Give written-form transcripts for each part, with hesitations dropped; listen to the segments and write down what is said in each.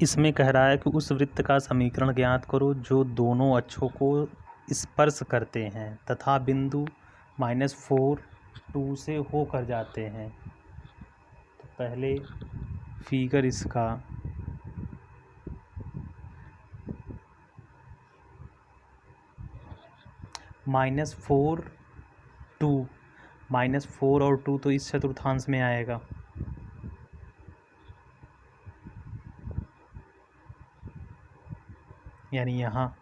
इसमें कह रहा है कि उस वृत्त का समीकरण ज्ञात करो जो दोनों अक्षों को स्पर्श करते हैं तथा बिंदु -4 2 से होकर जाते हैं। तो पहले फिगर इसका -4 2 -4 और 2 तो इस चतुर्थांश में आएगा, यानी यहाँ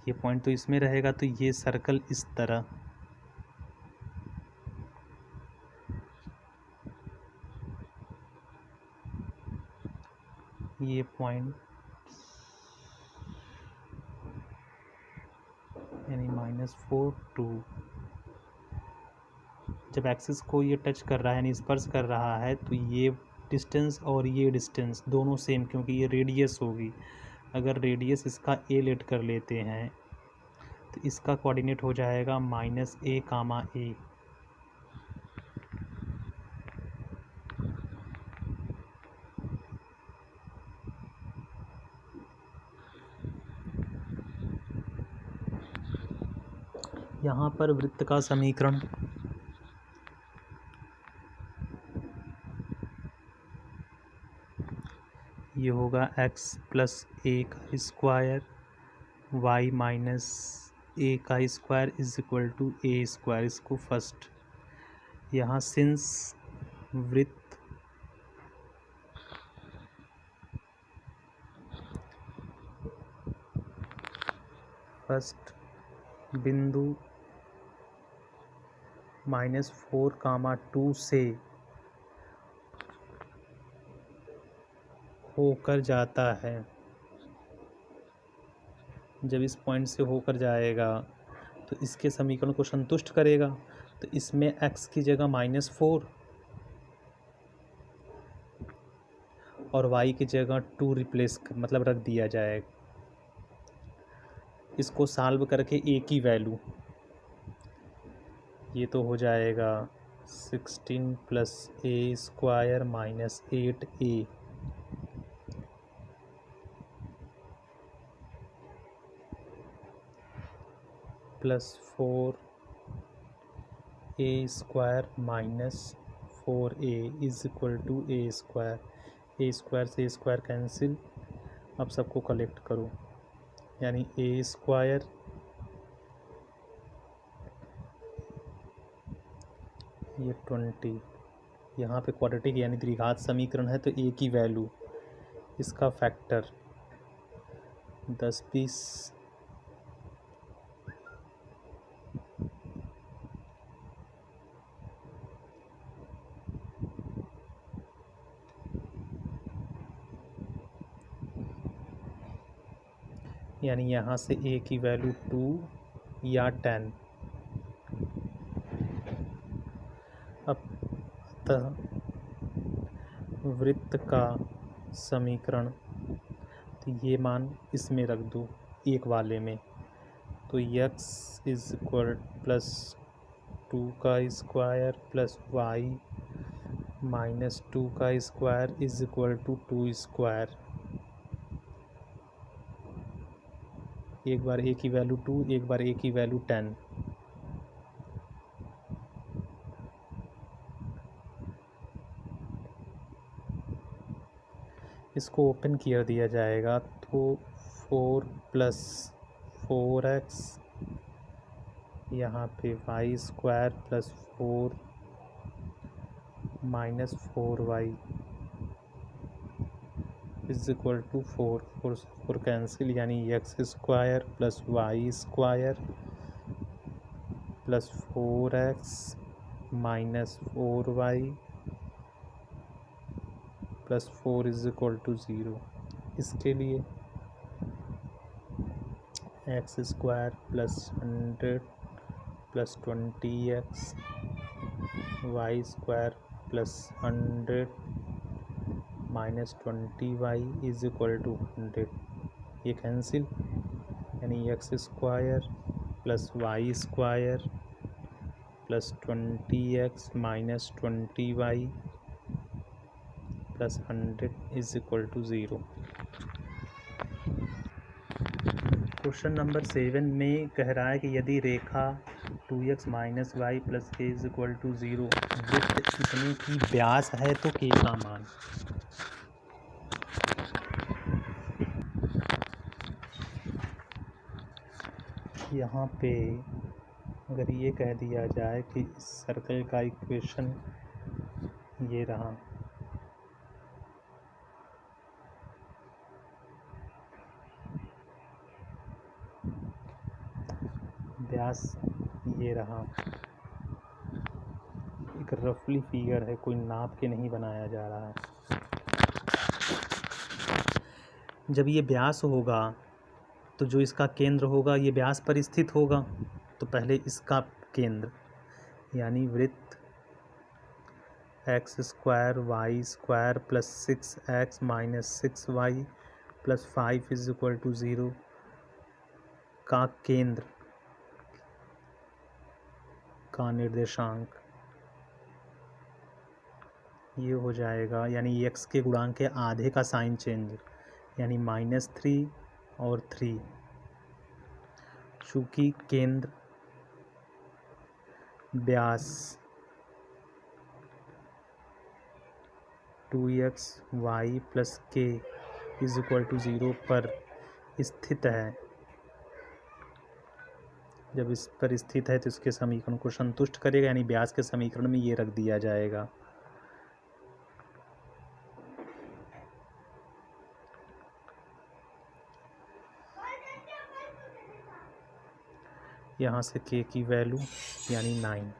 ये पॉइंट तो इसमें रहेगा, तो ये सर्कल इस तरह ये पॉइंट यानी -4 2 जब एक्सिस को ये टच कर रहा है यानी स्पर्श कर रहा है तो ये डिस्टेंस और ये डिस्टेंस दोनों सेम, क्योंकि ये रेडियस होगी। अगर रेडियस इसका a लेट कर लेते हैं तो इसका कोऑर्डिनेट हो जाएगा -a, a। यहाँ पर वृत्त का समीकरण ये होगा x + a का स्क्वायर y - a का स्क्वायर = a स्क्वायर। इसको फर्स्ट यहाँ सिंस वृत्त फर्स्ट बिंदु -4, 2 से होकर जाता है। जब इस पॉइंट से होकर जाएगा तो इसके समीकरण को संतुष्ट करेगा। तो इसमें x की जगह -4 और y की जगह 2 रिप्लेस मतलब रख दिया जाएगा। इसको सॉल्व करके a की वैल्यू ये तो हो जाएगा 16 + a square -8a +4 a square -4a = a square. a square से a स्क्वायर कैंसिल। अब सबको कलेक्ट करो, यानी a स्क्वायर ये 20 यहाँ पे क्वाड्रेटिक यानी द्विघात समीकरण है तो a की वैल्यू इसका फैक्टर 10 20 यानी यहाँ से a की वैल्यू 2 या 10। अतः वृत्त का समीकरण तो ये मान इसमें रख दो एक वाले में, तो x = +2 का स्क्वायर +y - 2 का स्क्वायर = 2 स्क्वायर। एक बार a की वैल्यू 2, एक बार a की वैल्यू 10। इसको ओपन किया दिया जाएगा तो 4 + 4x यहाँ पे y स्क्वायर +4 - 4y = 4 कैंसिल, यानी x square +y square +4x - 4y +4 = 0। इसके लिए x square +100 +20x y square +100 -20y = 100। ये कैंसिल, यानी x square +y square +20x - 20y plus 100 is equal to 0। Question number 7 में कह रहा है कि यदि रेखा 2x minus y plus k is equal to 0 वृत्त इतने की व्यास है तो के का मान। यहाँ पे अगर ये कह दिया जाए कि इस सर्कल का इक्वेशन ये रहा, व्यास ये रहा, एक रफली फिगर है, कोई नाप के नहीं बनाया जा रहा है। जब ये व्यास होगा तो जो इसका केंद्र होगा ये व्यास पर स्थित होगा, तो पहले इसका केंद्र यानी वृत्त x square y square plus 6x minus 6y plus 5 is equal to 0 का केंद्र का निर्देशांक ये हो जाएगा, यानी x के गुणांक के आधे का साइन चेंज, यानी -3 और 3। चूँकि केंद्र व्यास 2xy plus k is equal to 0 पर स्थित है, जब इस पर स्थित है तो इसके समीकरण को संतुष्ट करेगा, यानी व्यास के समीकरण में ये रख दिया जाएगा। यहाँ से k की वैल्यू यानी 9।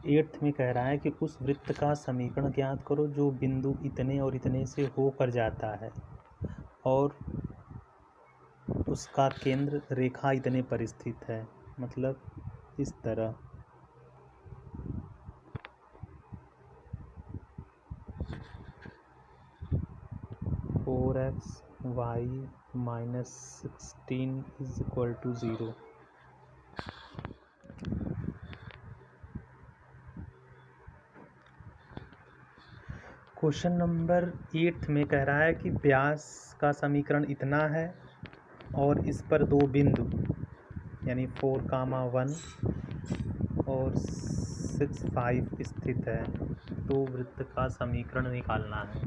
8th में कह रहा है कि उस वृत्त का समीकरण ज्ञात करो जो बिंदु इतने और इतने से होकर जाता है और उसका केंद्र रेखा इतने पर स्थित है, मतलब इस तरह। Four x y minus 16 is equal to 0। Question number 8 में कह रहा है कि व्यास का समीकरण इतना है और इस पर दो बिंदु यानी 4,1 और 6,5 स्थित है, तो वृत्त का समीकरण निकालना है।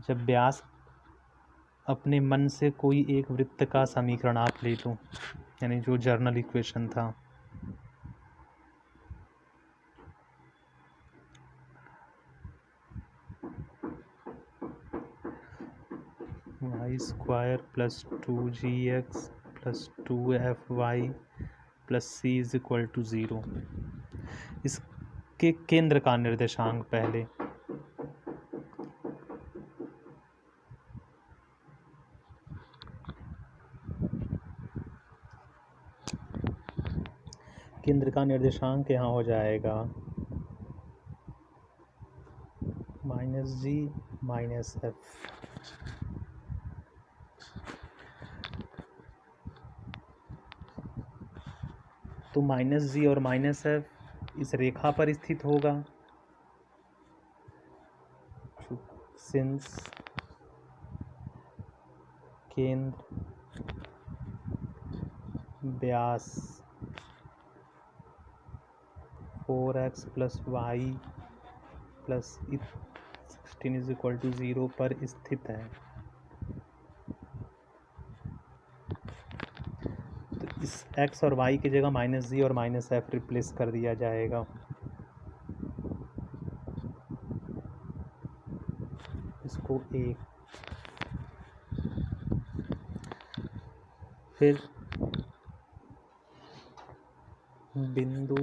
जब व्यास अपने मन से कोई एक वृत्त का समीकरण आप ले लो, यानी जो जर्नल इक्वेशन था, y square plus 2gx plus 2fy plus c is equal to 0। इसके केंद्र का निर्देशांक पहले केंद्र का निर्देशांक यहाँ हो जाएगा -g माइनस f। तो -g और -f इस रेखा पर स्थित होगा, सिंस केंद्र व्यास 4x plus y plus 16 is equal to 0 पर स्थित है। तो इस x और y की जगह -g और -f रिप्लेस कर दिया जाएगा। इसको 1, फिर बिंदु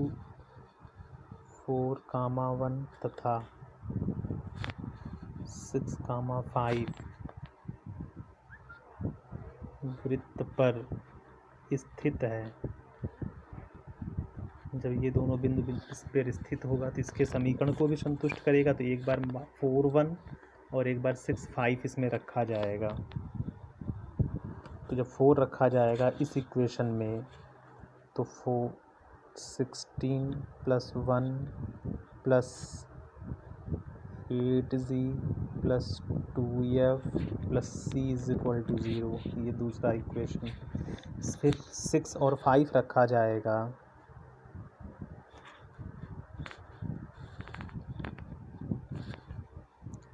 4,1 तथा 6,5 वृत्त पर स्थित है। जब ये दोनों बिंदु इस पर स्थित होगा तो इसके समीकरण को भी संतुष्ट करेगा, तो एक बार 4,1 और एक बार 6,5 इसमें रखा जाएगा। तो जब 4 रखा जाएगा इस इक्वेशन में, तो 16 + 1 + 8z + 2f + c = 0। ये दूसरा इक्वेशन। फिर 6 और 5 रखा जाएगा,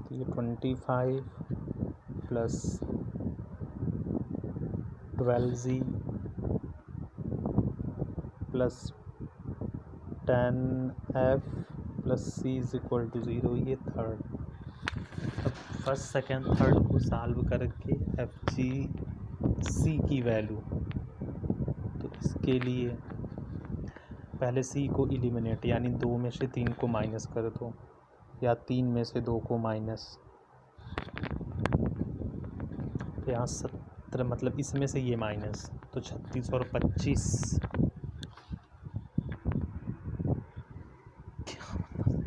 तो ये 25 + 12z + 10f + c = 0। ये थर्ड। अब फर्स्ट सेकेंड थर्ड को सॉल्व करके एफ जी सी की वैल्यू, तो इसके लिए पहले सी को एलिमिनेट, यानी 2 में से 3 को माइनस कर दो, या 3 में से 2 को माइनस। तो यहाँ 17, मतलब इसमें से ये माइनस, तो 36 और 25,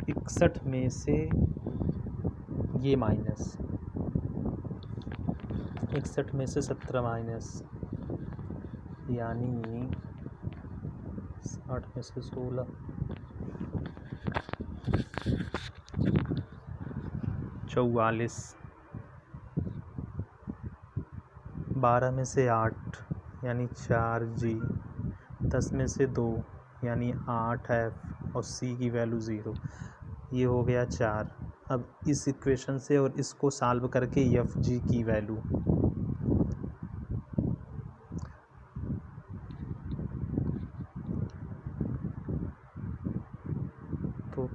61 में से ये माइनस, 61 में से 17 माइनस, यानी 60 में से 16, 44, 12 में से 8 यानी 4g, 10 में से 2 यानी 8f और c की वैल्यू 0। ये हो गया 4। अब इस इक्वेशन से और इसको सॉल्व करके एफ जी की वैल्यू, तो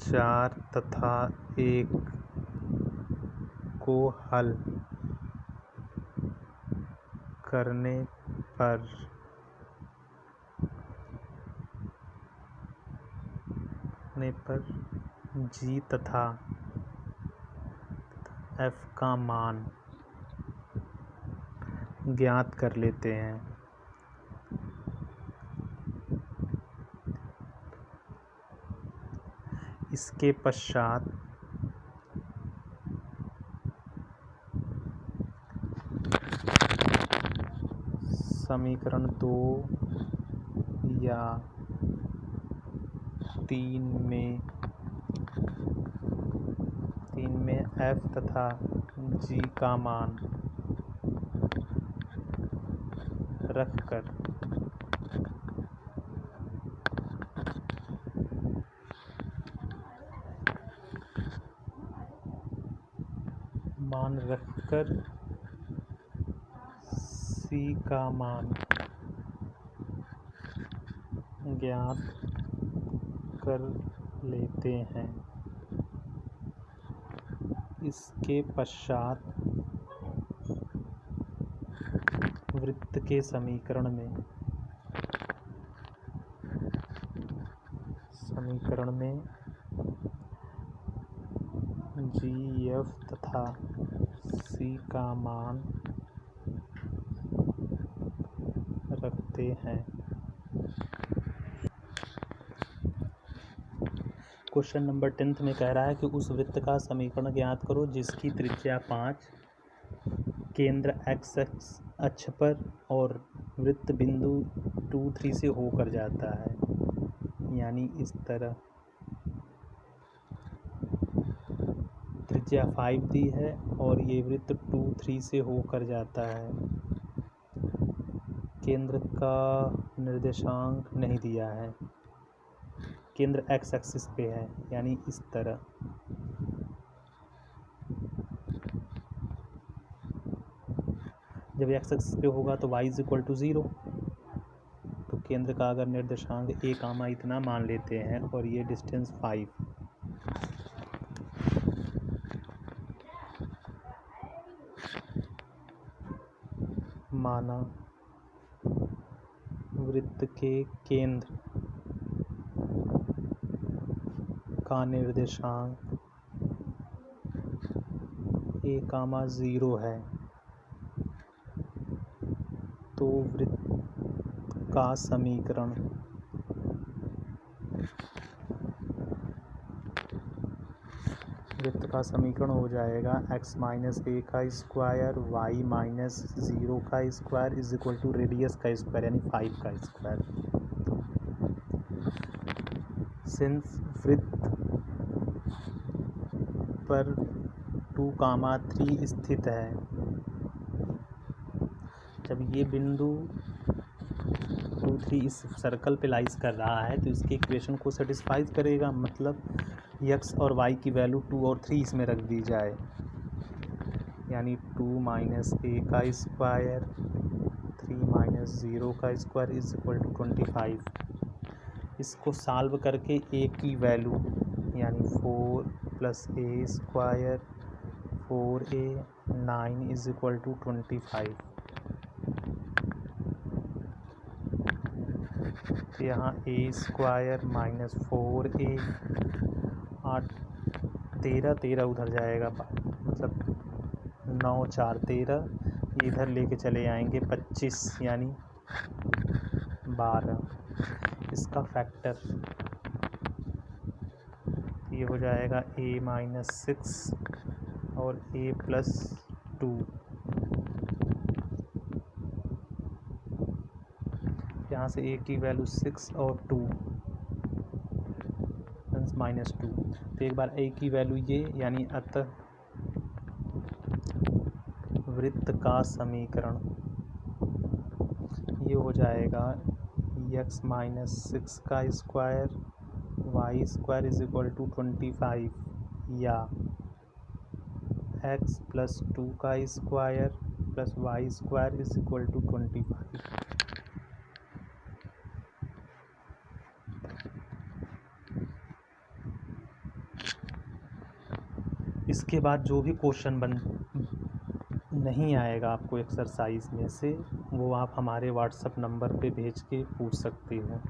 4 तथा 1 को हल करने पर जी तथा एफ का मान ज्ञात कर लेते हैं। इसके पश्चात समीकरण 2 या 3 में f तथा g का मान रखकर c का मान ज्ञात कर लेते हैं। इसके पश्चात वृत्त के समीकरण में जी एफ तथा सी का मान रखते हैं। क्वेश्चन नंबर 10 में कह रहा है कि उस वृत्त का समीकरण ज्ञात करो जिसकी त्रिज्या 5, केंद्र x अक्ष पर और वृत्त बिंदु 2, 3 से होकर जाता है। यानी इस तरह त्रिज्या 5 दी है और ये वृत्त 2, 3 से होकर जाता है। केंद्र का निर्देशांक नहीं दिया है, केंद्र x एक्सिस पे है, यानी इस तरह। जब x एक्सिस पे होगा तो y = 0, तो केंद्र का अगर निर्देशांक a, इतना मान लेते हैं और ये डिस्टेंस 5, माना वृत्त के केंद्र का निर्देशांक a, 0 है, तो वृत्त का समीकरण हो जाएगा x - a का स्क्वायर y - 0 का स्क्वायर = रेडियस का स्क्वायर यानी 5 का स्क्वायर। सिंस वृत्त पर 2, 3 स्थित है, जब ये बिंदु 2, 3 इस सर्कल पे लाइज कर रहा है तो इसके इक्वेशन को सेटिस्फाई करेगा। मतलब x और y की वैल्यू 2 और 3 इसमें रख दी जाए, यानी 2 माइनस a का स्क्वायर 3 माइनस 0 का स्क्वायर इज इक्वल टू 25। इसको सॉल्व करके a की वैल्यू यानी 4 plus a square 4a 9 is equal to 25। यहाँ a स्क्वायर माइनस 4a 8 13 13 उधर जाएगा, मतलब 9 4 13, इधर लेके चले आएंगे 25 यानी 12। इसका फैक्टर ये हो जाएगा a माइनस 6 और a प्लस 2। यहाँ से a की वैल्यू 6 और 2 माइनस 2। तो एक बार a की वैल्यू ये, यानी अतः वृत्त का समीकरण ये हो जाएगा x माइनस 6 का square y square is equal to 25 या x प्लस 2 का square plus y square is equal to 25। इसके बाद जो भी क्वेश्चन नहीं आएगा आपको एक्सरसाइज में से, वो आप हमारे व्हाट्सएप नंबर पे भेज के पूछ सकते हो।